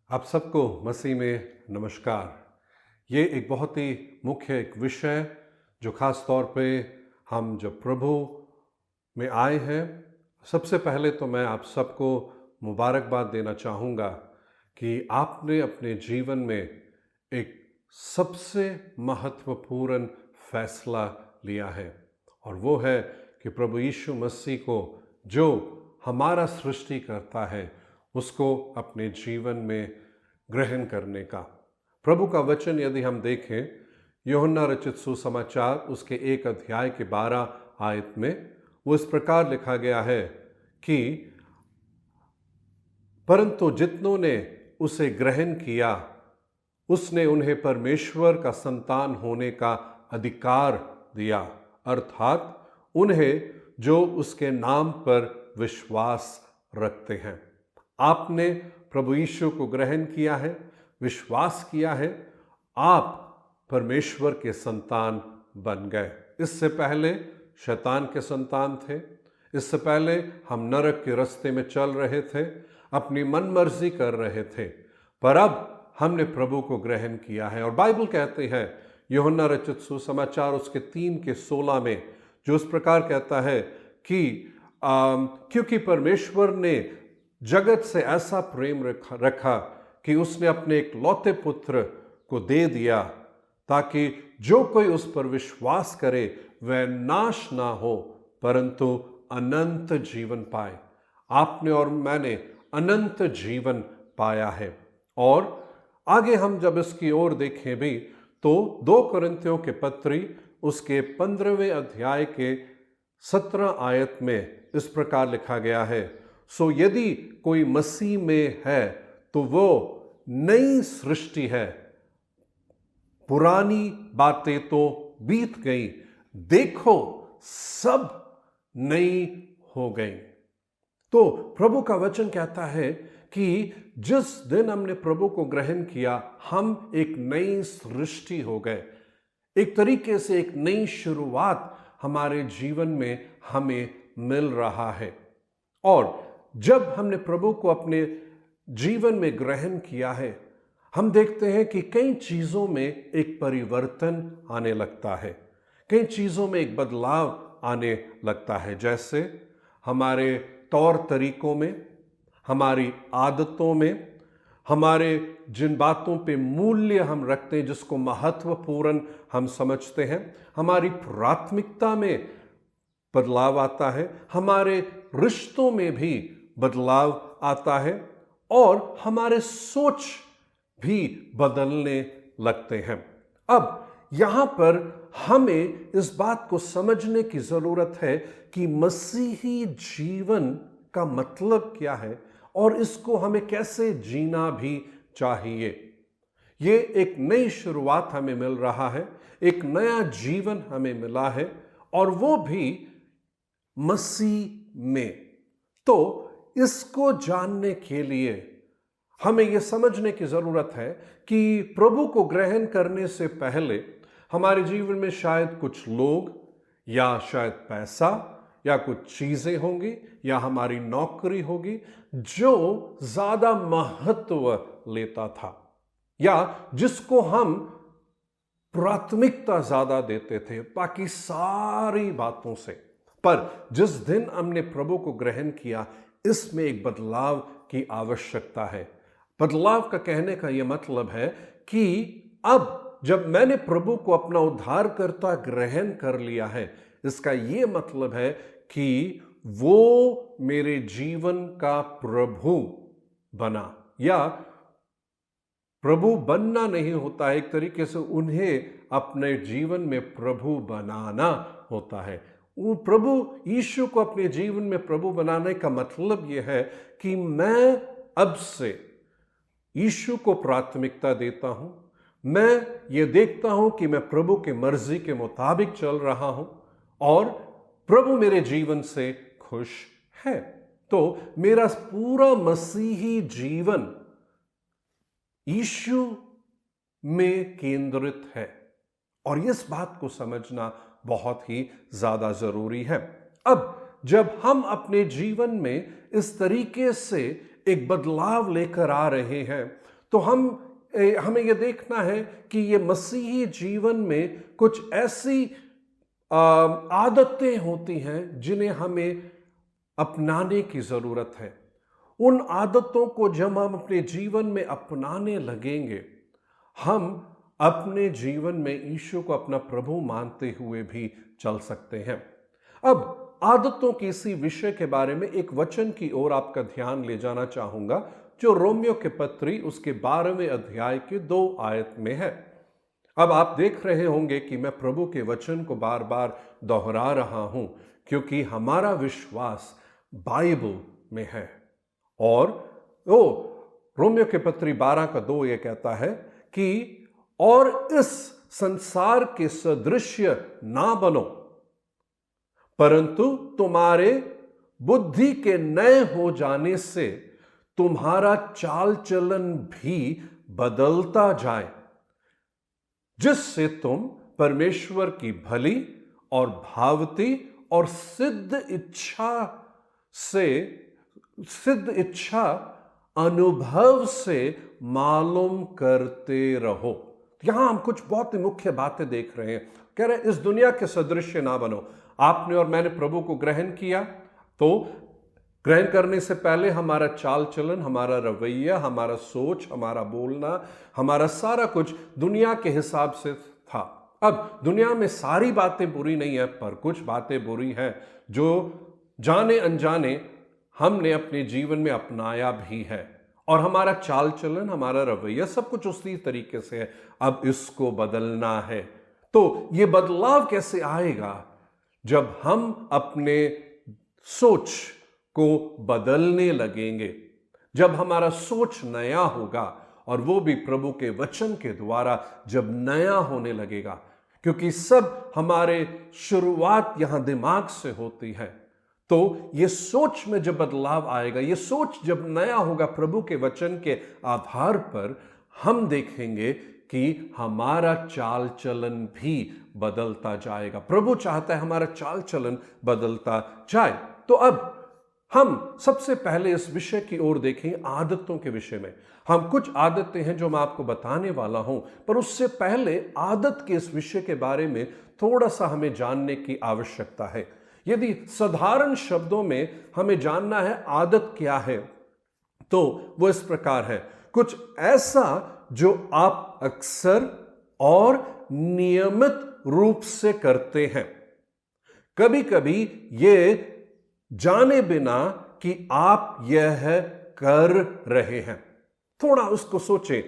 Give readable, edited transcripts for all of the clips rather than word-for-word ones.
आप सबको मसीह में नमस्कार। ये एक बहुत ही मुख्य एक विषय जो ख़ास तौर पे हम जब प्रभु में आए हैं, सबसे पहले तो मैं आप सबको मुबारकबाद देना चाहूँगा कि आपने अपने जीवन में एक सबसे महत्वपूर्ण फैसला लिया है और वो है कि प्रभु यीशु मसीह को जो हमारा सृष्टि करता है उसको अपने जीवन में ग्रहण करने का। प्रभु का वचन यदि हम देखें, यूहन्ना रचित सुसमाचार उसके 1 अध्याय के 12 आयत में वो इस प्रकार लिखा गया है कि परंतु जितनों ने उसे ग्रहण किया उसने उन्हें परमेश्वर का संतान होने का अधिकार दिया, अर्थात उन्हें जो उसके नाम पर विश्वास रखते हैं। आपने प्रभु यीशु को ग्रहण किया है, विश्वास किया है, आप परमेश्वर के संतान बन गए। इससे पहले शैतान के संतान थे, इससे पहले हम नरक के रास्ते में चल रहे थे, अपनी मनमर्जी कर रहे थे, पर अब हमने प्रभु को ग्रहण किया है। और बाइबल कहते हैं यूहन्ना रचित सुसमाचार उसके 3:16 में जो इस प्रकार कहता है कि क्योंकि परमेश्वर ने जगत से ऐसा प्रेम रखा कि उसने अपने एक लौते पुत्र को दे दिया ताकि जो कोई उस पर विश्वास करे वह नाश ना हो परंतु अनंत जीवन पाए। आपने और मैंने अनंत जीवन पाया है। और आगे हम जब इसकी ओर देखें भी तो 2 कुरिन्थियों के पत्री उसके 15वें अध्याय के 17 आयत में इस प्रकार लिखा गया है, सो यदि कोई मसीह में है तो वो नई सृष्टि है, पुरानी बातें तो बीत गई, देखो सब नई हो गई। तो प्रभु का वचन कहता है कि जिस दिन हमने प्रभु को ग्रहण किया हम एक नई सृष्टि हो गए। एक तरीके से एक नई शुरुआत हमारे जीवन में हमें मिल रहा है। और जब हमने प्रभु को अपने जीवन में ग्रहण किया है, हम देखते हैं कि कई चीज़ों में एक परिवर्तन आने लगता है, कई चीज़ों में एक बदलाव आने लगता है। जैसे हमारे तौर तरीकों में, हमारी आदतों में, हमारे जिन बातों पे मूल्य हम रखते हैं, जिसको महत्वपूर्ण हम समझते हैं, हमारी प्राथमिकता में बदलाव आता है, हमारे रिश्तों में भी बदलाव आता है और हमारे सोच भी बदलने लगते हैं। अब यहां पर हमें इस बात को समझने की जरूरत है कि मसीही जीवन का मतलब क्या है और इसको हमें कैसे जीना भी चाहिए। ये एक नई शुरुआत हमें मिल रहा है, एक नया जीवन हमें मिला है और वो भी मसीह में। तो इसको जानने के लिए हमें यह समझने की जरूरत है कि प्रभु को ग्रहण करने से पहले हमारे जीवन में शायद कुछ लोग या शायद पैसा या कुछ चीजें होंगी या हमारी नौकरी होगी जो ज्यादा महत्व लेता था या जिसको हम प्राथमिकता ज्यादा देते थे बाकी सारी बातों से। पर जिस दिन हमने प्रभु को ग्रहण किया, इसमें एक बदलाव की आवश्यकता है। बदलाव का कहने का यह मतलब है कि अब जब मैंने प्रभु को अपना उद्धारकर्ता ग्रहण कर लिया है, इसका यह मतलब है कि वो मेरे जीवन का प्रभु बना। या प्रभु बनना नहीं होता है, एक तरीके से उन्हें अपने जीवन में प्रभु बनाना होता है। वो प्रभु यीशु को अपने जीवन में प्रभु बनाने का मतलब यह है कि मैं अब से यीशु को प्राथमिकता देता हूं, मैं ये देखता हूं कि मैं प्रभु के मर्जी के मुताबिक चल रहा हूं और प्रभु मेरे जीवन से खुश है। तो मेरा पूरा मसीही जीवन यीशु में केंद्रित है और इस बात को समझना बहुत ही ज्यादा जरूरी है। अब जब हम अपने जीवन में इस तरीके से एक बदलाव लेकर आ रहे हैं तो हमें यह देखना है कि ये मसीही जीवन में कुछ ऐसी आदतें होती हैं जिन्हें हमें अपनाने की जरूरत है। उन आदतों को जब हम अपने जीवन में अपनाने लगेंगे, हम अपने जीवन में यीशु को अपना प्रभु मानते हुए भी चल सकते हैं। अब आदतों के इसी विषय के बारे में एक वचन की ओर आपका ध्यान ले जाना चाहूंगा, जो रोमियो के पत्री उसके 12वें अध्याय के 2 आयत में है। अब आप देख रहे होंगे कि मैं प्रभु के वचन को बार बार दोहरा रहा हूं, क्योंकि हमारा विश्वास बाइबल में है। और रोमियो के पत्री 12 का 2 यह कहता है कि और इस संसार के सदृश्य ना बनो, परंतु तुम्हारे बुद्धि के नए हो जाने से तुम्हारा चाल चलन भी बदलता जाए, जिससे तुम परमेश्वर की भली और भावती और सिद्ध इच्छा अनुभव से मालूम करते रहो। यहां हम कुछ बहुत ही मुख्य बातें देख रहे हैं। कह रहे हैं इस दुनिया के सदृश्य ना बनो। आपने और मैंने प्रभु को ग्रहण किया, तो ग्रहण करने से पहले हमारा चाल चलन, हमारा रवैया, हमारा सोच, हमारा बोलना, हमारा सारा कुछ दुनिया के हिसाब से था। अब दुनिया में सारी बातें बुरी नहीं है, पर कुछ बातें बुरी हैं जो जाने अनजाने हमने अपने जीवन में अपनाया भी है, और हमारा चाल चलन, हमारा रवैया सब कुछ उसी तरीके से है। अब इसको बदलना है। तो ये बदलाव कैसे आएगा? जब हम अपने सोच को बदलने लगेंगे, जब हमारा सोच नया होगा, और वो भी प्रभु के वचन के द्वारा जब नया होने लगेगा, क्योंकि सब हमारे शुरुआत यहां दिमाग से होती है। तो ये सोच में जब बदलाव आएगा, ये सोच जब नया होगा प्रभु के वचन के आधार पर, हम देखेंगे कि हमारा चाल चलन भी बदलता जाएगा। प्रभु चाहता है हमारा चाल चलन बदलता जाए। तो अब हम सबसे पहले इस विषय की ओर देखें, आदतों के विषय में। हम कुछ आदतें हैं जो मैं आपको बताने वाला हूं, पर उससे पहले आदत के इस विषय के बारे में थोड़ा सा हमें जानने की आवश्यकता है। यदि साधारण शब्दों में हमें जानना है आदत क्या है, तो वो इस प्रकार है, कुछ ऐसा जो आप अक्सर और नियमित रूप से करते हैं, कभी कभी ये जाने बिना कि आप यह कर रहे हैं। थोड़ा उसको सोचें।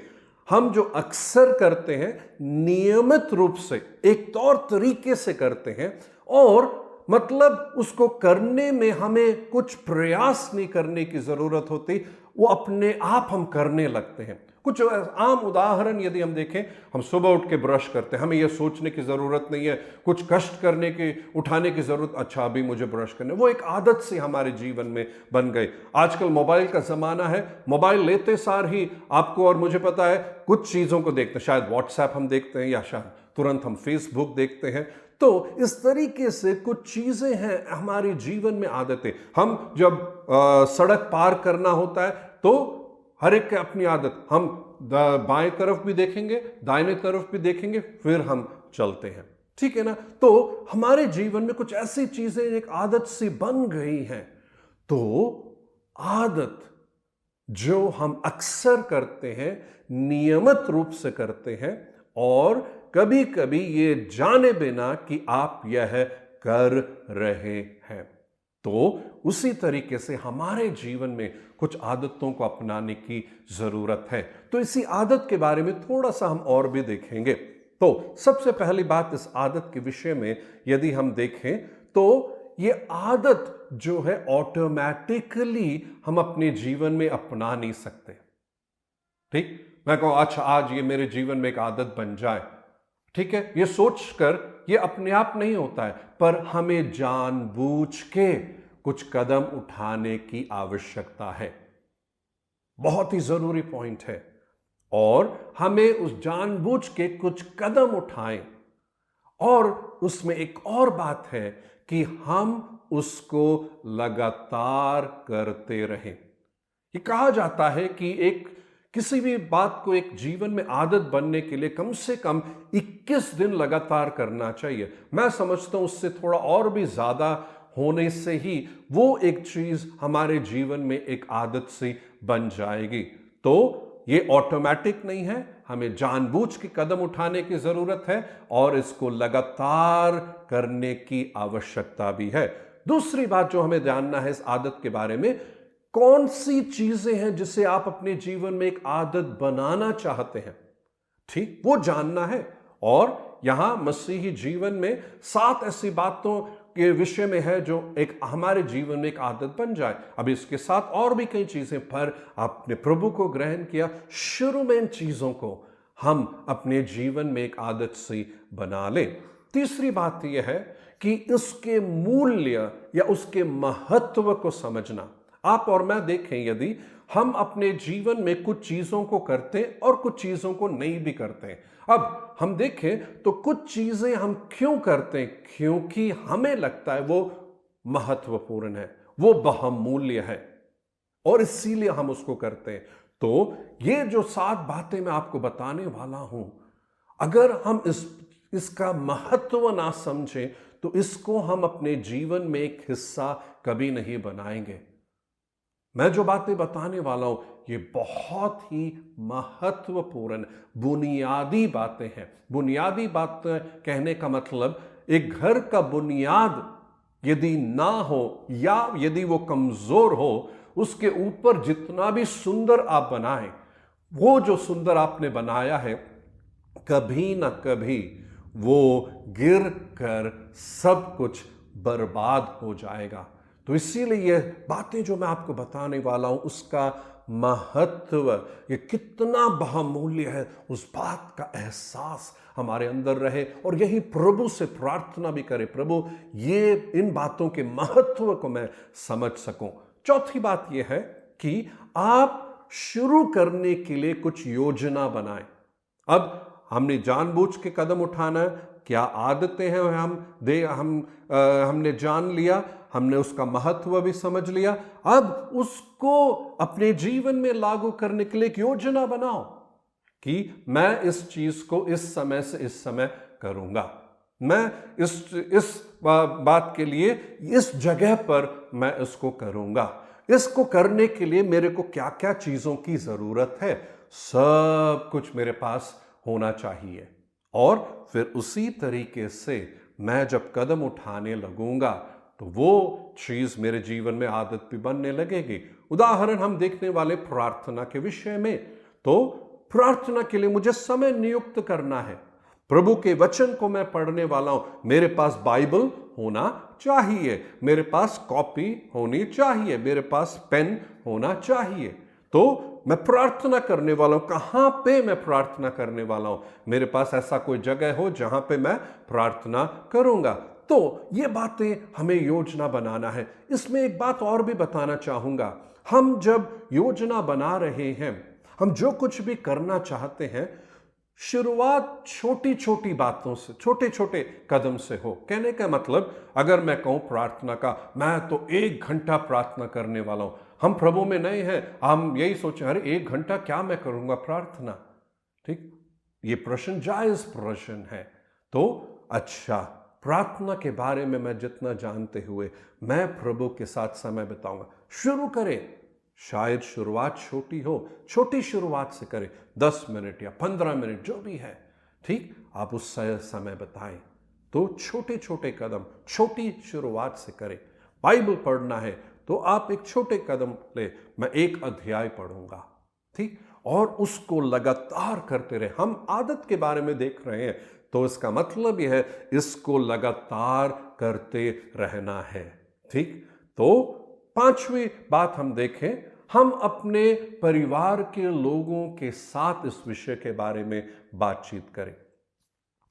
हम जो अक्सर करते हैं, नियमित रूप से, एक तौर तरीके से करते हैं, और मतलब उसको करने में हमें कुछ प्रयास नहीं करने की जरूरत होती, वो अपने आप हम करने लगते हैं। कुछ आम उदाहरण यदि हम देखें, हम सुबह उठ के ब्रश करते हैं, हमें यह सोचने की जरूरत नहीं है, कुछ कष्ट करने की, उठाने की जरूरत, अच्छा अभी मुझे ब्रश करने, वो एक आदत से हमारे जीवन में बन गई। आजकल मोबाइल का जमाना है, मोबाइल लेते सार ही आपको और मुझे पता है कुछ चीजों को देखते हैं, शायद व्हाट्सएप हम देखते हैं, या शायद तुरंत हम फेसबुक देखते हैं। तो इस तरीके से कुछ चीजें हैं हमारे जीवन में, आदतें। हम जब सड़क पार करना होता है, तो हर एक की अपनी आदत, हम बाएं तरफ भी देखेंगे, दाहिने तरफ भी देखेंगे, फिर हम चलते हैं, ठीक है ना। तो हमारे जीवन में कुछ ऐसी चीजें एक आदत सी बन गई हैं। तो आदत जो हम अक्सर करते हैं, नियमित रूप से करते हैं, और कभी कभी ये जाने बिना कि आप यह कर रहे हैं, तो उसी तरीके से हमारे जीवन में कुछ आदतों को अपनाने की जरूरत है। तो इसी आदत के बारे में थोड़ा सा हम और भी देखेंगे। तो सबसे पहली बात, इस आदत के विषय में यदि हम देखें, तो ये आदत जो है ऑटोमेटिकली हम अपने जीवन में अपना नहीं सकते। ठीक, मैं कहूं अच्छा आज ये मेरे जीवन में एक आदत बन जाए, ठीक है, ये सोचकर ये अपने आप नहीं होता है, पर हमें जानबूझ के कुछ कदम उठाने की आवश्यकता है। बहुत ही जरूरी पॉइंट है, और हमें उस जानबूझ के कुछ कदम उठाएं। और उसमें एक और बात है कि हम उसको लगातार करते रहें। ये कहा जाता है कि एक किसी भी बात को एक जीवन में आदत बनने के लिए कम से कम 21 दिन लगातार करना चाहिए। मैं समझता हूं उससे थोड़ा और भी ज्यादा होने से ही वो एक चीज हमारे जीवन में एक आदत सी बन जाएगी। तो ये ऑटोमेटिक नहीं है, हमें जानबूझ के कदम उठाने की जरूरत है और इसको लगातार करने की आवश्यकता भी है। दूसरी बात जो हमें जानना है इस आदत के बारे में, कौन सी चीजें हैं जिसे आप अपने जीवन में एक आदत बनाना चाहते हैं, ठीक, वो जानना है। और यहां मसीही जीवन में 7 ऐसी बातों के विषय में है जो एक हमारे जीवन में एक आदत बन जाए। अब इसके साथ और भी कई चीजें, पर आपने प्रभु को ग्रहण किया, शुरू में इन चीजों को हम अपने जीवन में एक आदत से बना लें। तीसरी बात यह है कि उसके मूल्य या उसके महत्व को समझना। आप और मैं देखें, यदि हम अपने जीवन में कुछ चीजों को करते हैं और कुछ चीजों को नहीं भी करते हैं। अब हम देखें तो कुछ चीजें हम क्यों करते हैं? क्योंकि हमें लगता है वो महत्वपूर्ण है, वो बहुमूल्य है और इसीलिए हम उसको करते हैं। तो ये जो 7 बातें मैं आपको बताने वाला हूं, अगर हम इसका महत्व ना समझें तो इसको हम अपने जीवन में एक हिस्सा कभी नहीं बनाएंगे। मैं जो बातें बताने वाला हूं ये बहुत ही महत्वपूर्ण बुनियादी बातें हैं। बुनियादी बात कहने का मतलब, एक घर का बुनियाद यदि ना हो या यदि वो कमजोर हो, उसके ऊपर जितना भी सुंदर आप बनाएं, वो जो सुंदर आपने बनाया है कभी ना कभी वो गिर कर सब कुछ बर्बाद हो जाएगा। तो इसीलिए ये बातें जो मैं आपको बताने वाला हूं, उसका महत्व, ये कितना बहुमूल्य है, उस बात का एहसास हमारे अंदर रहे और यही प्रभु से प्रार्थना भी करें, प्रभु ये इन बातों के महत्व को मैं समझ सकूं। चौथी बात यह है कि आप शुरू करने के लिए कुछ योजना बनाएं। अब हमने जानबूझ के कदम उठाना है, क्या आदतें हैं हमने जान लिया, हमने उसका महत्व भी समझ लिया। अब उसको अपने जीवन में लागू करने के लिए एक योजना बनाओ कि मैं इस चीज को इस समय से इस समय करूंगा, मैं इस बात के लिए इस जगह पर मैं इसको करूंगा। इसको करने के लिए मेरे को क्या क्या चीजों की जरूरत है, सब कुछ मेरे पास होना चाहिए। और फिर उसी तरीके से मैं जब कदम उठाने लगूंगा तो वो चीज मेरे जीवन में आदत भी बनने लगेगी। उदाहरण हम देखने वाले प्रार्थना के विषय में, तो प्रार्थना के लिए मुझे समय नियुक्त करना है। प्रभु के वचन को मैं पढ़ने वाला हूं, मेरे पास बाइबल होना चाहिए, मेरे पास कॉपी होनी चाहिए, मेरे पास पेन होना चाहिए। तो मैं प्रार्थना करने वाला हूं, कहां पे मैं प्रार्थना करने वाला हूं, मेरे पास ऐसा कोई जगह हो जहां पे मैं प्रार्थना करूंगा। तो ये बातें हमें योजना बनाना है। इसमें एक बात और भी बताना चाहूंगा, हम जब योजना बना रहे हैं, हम जो कुछ भी करना चाहते हैं, शुरुआत छोटी छोटी बातों से, छोटे छोटे कदम से हो। कहने का मतलब, अगर मैं कहूं प्रार्थना का, मैं तो 1 घंटा प्रार्थना करने वाला हूं, हम प्रभु में नहीं हैं, हम यही सोचें अरे 1 घंटा क्या मैं करूंगा प्रार्थना, ठीक, ये प्रश्न जायज प्रश्न है। तो अच्छा, प्रार्थना के बारे में मैं जितना जानते हुए मैं प्रभु के साथ समय बिताऊंगा। शुरू करें, शायद शुरुआत छोटी हो, छोटी शुरुआत से करें, 10 मिनट या 15 मिनट जो भी है, ठीक, आप उस समय बताएं। तो छोटे छोटे कदम, छोटी शुरुआत से करें। बाइबल पढ़ना है तो आप एक छोटे कदम ले, मैं 1 अध्याय पढ़ूंगा, ठीक, और उसको लगातार करते रहे। हम आदत के बारे में देख रहे हैं, तो इसका मतलब यह है इसको लगातार करते रहना है, ठीक। तो 5वीं बात हम देखें, हम अपने परिवार के लोगों के साथ इस विषय के बारे में बातचीत करें।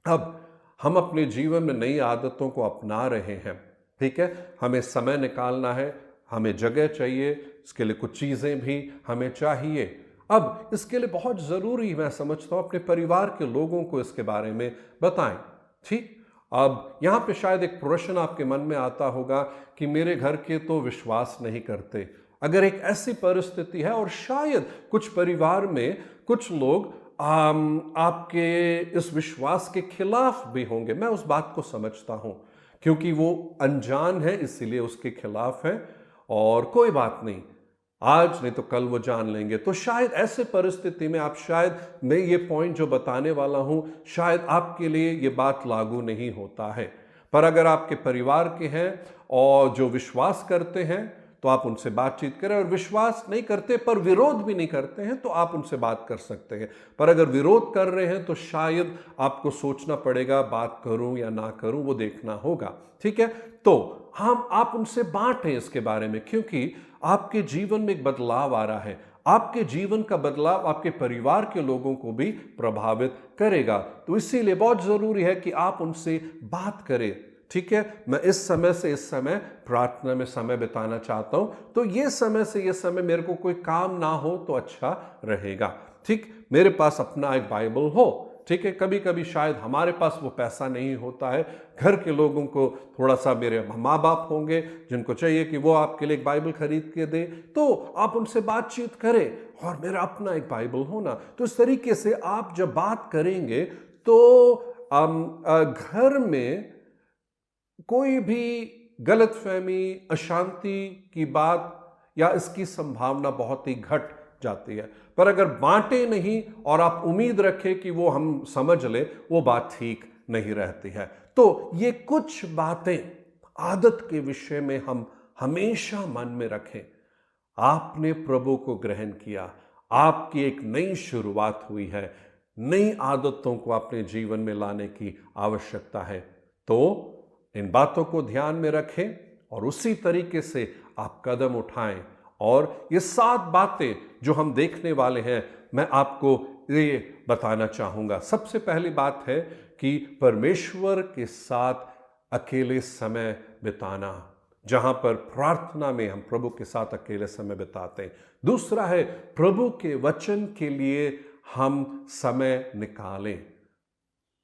अब हम अपने जीवन में नई आदतों को अपना रहे हैं, ठीक है, हमें समय निकालना है, हमें जगह चाहिए, इसके लिए कुछ चीजें भी हमें चाहिए। अब इसके लिए बहुत जरूरी, मैं समझता हूं, अपने परिवार के लोगों को इसके बारे में बताएं, ठीक। अब यहां पे शायद एक प्रश्न आपके मन में आता होगा कि मेरे घर के तो विश्वास नहीं करते, अगर एक ऐसी परिस्थिति है, और शायद कुछ परिवार में कुछ लोग आपके इस विश्वास के खिलाफ भी होंगे, मैं उस बात को समझता हूं, क्योंकि वो अनजान है इसीलिए उसके खिलाफ है। और कोई बात नहीं, आज नहीं तो कल वो जान लेंगे। तो शायद ऐसे परिस्थिति में मैं ये पॉइंट जो बताने वाला हूं, शायद आपके लिए ये बात लागू नहीं होता है। पर अगर आपके परिवार के हैं और जो विश्वास करते हैं, तो आप उनसे बातचीत करें, और विश्वास नहीं करते पर विरोध भी नहीं करते हैं, तो आप उनसे बात कर सकते हैं। पर अगर विरोध कर रहे हैं, तो शायद आपको सोचना पड़ेगा, बात करूं या ना करूं, वो देखना होगा। ठीक है, तो आप उनसे बांटें इसके बारे में, क्योंकि आपके जीवन में एक बदलाव आ रहा है। आपके जीवन का बदलाव आपके परिवार के लोगों को भी प्रभावित करेगा। तो इसीलिए बहुत जरूरी है कि आप उनसे बात करें। ठीक है, मैं इस समय से इस समय प्रार्थना में समय बिताना चाहता हूं, तो ये समय से ये समय मेरे को कोई काम ना हो तो अच्छा रहेगा। ठीक, मेरे पास अपना एक बाइबल हो। ठीक है, कभी कभी शायद हमारे पास वो पैसा नहीं होता है, घर के लोगों को थोड़ा सा, मेरे माँ बाप होंगे जिनको चाहिए कि वो आपके लिए एक बाइबल खरीद के दे, तो आप उनसे बातचीत करें, और मेरा अपना एक बाइबल होना। तो इस तरीके से आप जब बात करेंगे, तो घर में कोई भी गलतफहमी, अशांति की बात या इसकी संभावना बहुत ही घट जाती है। पर अगर बांटे नहीं और आप उम्मीद रखें कि वो हम समझ ले, वो बात ठीक नहीं रहती है। तो ये कुछ बातें आदत के विषय में हम हमेशा मन में रखें। आपने प्रभु को ग्रहण किया, आपकी एक नई शुरुआत हुई है, नई आदतों को अपने जीवन में लाने की आवश्यकता है। तो इन बातों को ध्यान में रखें और उसी तरीके से आप कदम उठाएं। और ये 7 बातें जो हम देखने वाले हैं, मैं आपको ये बताना चाहूंगा। सबसे पहली बात है कि परमेश्वर के साथ अकेले समय बिताना, जहां पर प्रार्थना में हम प्रभु के साथ अकेले समय बिताते हैं। दूसरा है, प्रभु के वचन के लिए हम समय निकालें,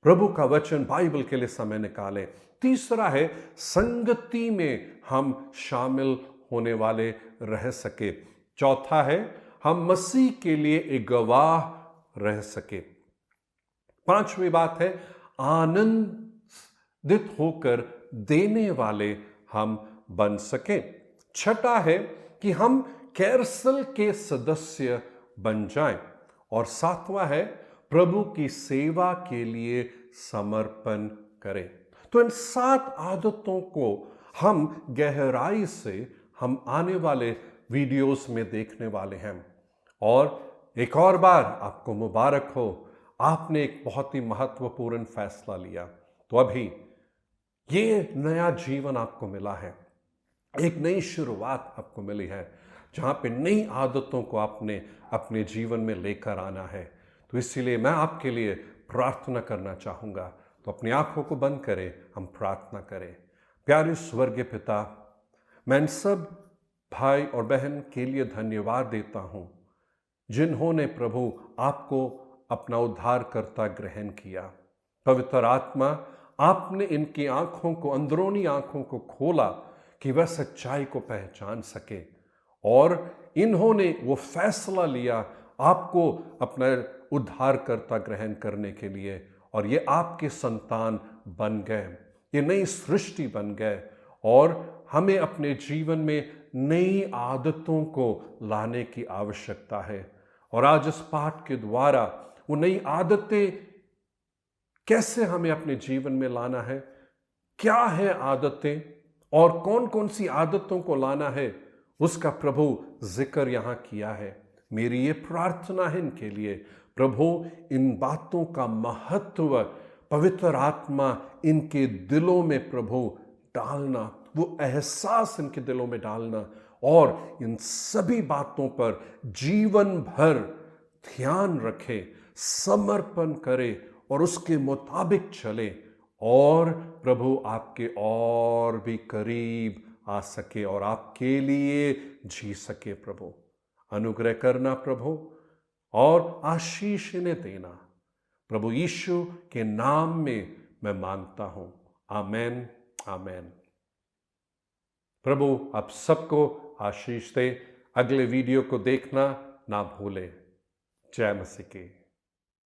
प्रभु का वचन बाइबल के लिए समय निकालें। तीसरा है, संगति में हम शामिल होने वाले रह सके। चौथा है, हम मसीह के लिए एक गवाह रह सके। पांचवी बात है, आनंदित होकर देने वाले हम बन सके। छठा है कि हम कैरसल के सदस्य बन जाएं। और सातवां है, प्रभु की सेवा के लिए समर्पण करें। तो इन 7 आदतों को हम गहराई से हम आने वाले वीडियोस में देखने वाले हैं। और एक और बार आपको मुबारक हो, आपने एक बहुत ही महत्वपूर्ण फैसला लिया। तो अभी ये नया जीवन आपको मिला है, एक नई शुरुआत आपको मिली है, जहां पे नई आदतों को आपने अपने जीवन में लेकर आना है। तो इसीलिए मैं आपके लिए प्रार्थना करना चाहूंगा। तो अपनी आंखों को बंद करें, हम प्रार्थना करें। प्यारे स्वर्गीय पिता, मैं इन सब भाई और बहन के लिए धन्यवाद देता हूं, जिन्होंने प्रभु आपको अपना उद्धारकर्ता ग्रहण किया। पवित्र आत्मा, आपने इनकी आंखों को, अंदरूनी आंखों को खोला कि वह सच्चाई को पहचान सके, और इन्होंने वो फैसला लिया आपको अपना उद्धारकर्ता ग्रहण करने के लिए, और ये आपके संतान बन गए, ये नई सृष्टि बन गए। और हमें अपने जीवन में नई आदतों को लाने की आवश्यकता है। और आज इस पाठ के द्वारा वो नई आदतें कैसे हमें अपने जीवन में लाना है, क्या है आदतें, और कौन कौन सी आदतों को लाना है, उसका प्रभु जिक्र यहां किया है। मेरी ये प्रार्थना है इनके लिए, प्रभु इन बातों का महत्व पवित्र आत्मा इनके दिलों में प्रभु डालना, वो एहसास इनके दिलों में डालना, और इन सभी बातों पर जीवन भर ध्यान रखे, समर्पण करे और उसके मुताबिक चले, और प्रभु आपके और भी करीब आ सके और आपके लिए जी सके। प्रभु अनुग्रह करना प्रभु, और आशीष इन्हें देना। प्रभु यीशु के नाम में मैं मांगता हूं, आमेन, आमेन। प्रभु आप सबको आशीष दे। अगले वीडियो को देखना ना भूलें। जय मसीह की।